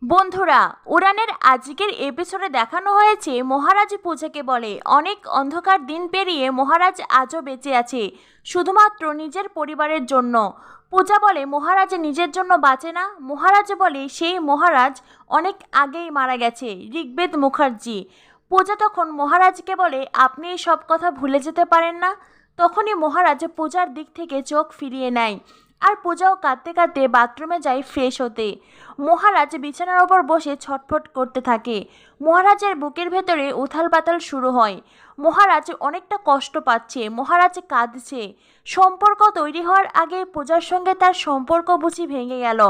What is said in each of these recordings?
বন্ধুরা, উড়ানের আজকের এপিসোডে দেখানো হয়েছে মহারাজ পূজাকে বলে অনেক অন্ধকার দিন পেরিয়ে মহারাজ আজও বেঁচে আছে শুধুমাত্র নিজের পরিবারের জন্য। পূজা বলে মহারাজ নিজের জন্য বাঁচে না। মহারাজ বলে সেই মহারাজ অনেক আগেই মারা গেছে, ঋগ্বেদ মুখার্জি। পূজা তখন মহারাজকে বলে আপনি এই সব কথা ভুলে যেতে পারেন না। তখনই মহারাজ পূজার দিক থেকে চোখ ফিরিয়ে নেয় আর পূজাও কাঁদতে কাঁদতে বাথরুমে যায় ফ্রেশ হতে। মহারাজ বিছানার ওপর বসে ছটফট করতে থাকে। মহারাজের বুকের ভেতরে উথাল পাতাল শুরু হয়। মহারাজ অনেকটা কষ্ট পাচ্ছে, মহারাজ কাঁদছে। সম্পর্ক তৈরি হওয়ার আগে পূজার সঙ্গে তার সম্পর্ক বুঝি ভেঙে গেল।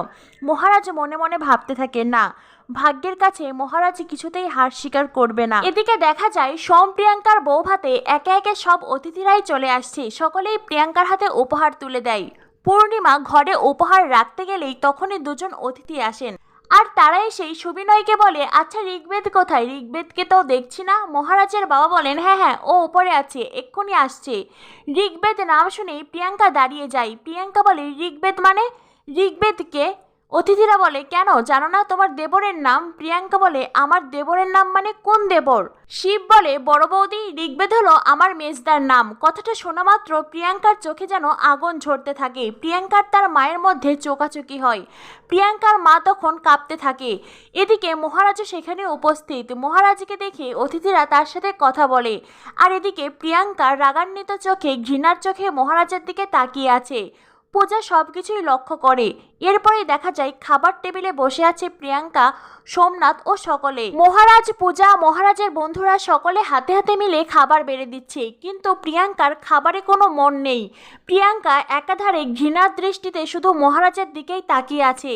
মহারাজ মনে মনে ভাবতে থাকে, না, ভাগ্যের কাছে মহারাজ কিছুতেই হার স্বীকার করবে না। এদিকে দেখা যায় প্রিয়াঙ্কার বউ ভাতে একে একে সব অতিথিরাই চলে আসছে। সকলেই প্রিয়াঙ্কার হাতে উপহার তুলে দেয়। পূর্ণিমা ঘরে উপহার রাখতে গেলেই তখনই দুজন অতিথি আসেন আর তারা এসেই সুবিনয়কে বলে, আচ্ছা ঋগ্বেদ কোথায়? ঋগ্বেদকে তো দেখছি না। মহারাজের বাবা বলেন, হ্যাঁ হ্যাঁ, ও উপরে আছে, এক্ষুনি আসছে। ঋগ্বেদ নাম শুনেই প্রিয়াঙ্কা দাঁড়িয়ে যায়। প্রিয়াঙ্কা বলে, ঋগ্বেদ মানে? ঋগ্বেদকে? অতিথিরা বলে, কেন জানো না তোমার দেবরের নাম? প্রিয়াঙ্কা বলে, আমার দেবরের নাম মানে কোন দেবর? শিব বলে, বড় বৌদি, ঋগ্বেদ হলো আমার মেজদার নাম। কথাটা শোনা মাত্র প্রিয়াঙ্কার চোখে যেন আগুন ঝরতে থাকে। প্রিয়াঙ্কার তার মায়ের মধ্যে চোকাচোকি হয়। প্রিয়াঙ্কার মা তখন কাঁপতে থাকে। এদিকে মহারাজও সেখানে উপস্থিত। মহারাজকে দেখে অতিথিরা তার সাথে কথা বলে আর এদিকে প্রিয়াঙ্কার রাগান্বিত চোখে, ঘৃণার চোখে মহারাজের দিকে তাকিয়ে আছে। পূজা সবকিছুই লক্ষ্য করে। এরপরে দেখা যায় খাবার টেবিলে বসে আছে প্রিয়াঙ্কা, সোমনাথ ও সকলে। মহারাজ, পূজা, মহারাজের বন্ধুরা সকলে হাতে হাতে মিলে খাবার বেড়ে দিচ্ছে, কিন্তু প্রিয়াঙ্কার খাবারে কোনো মন নেই। প্রিয়াঙ্কা একাধারে ঘৃণার দৃষ্টিতে শুধু মহারাজের দিকেই তাকিয়ে আছে।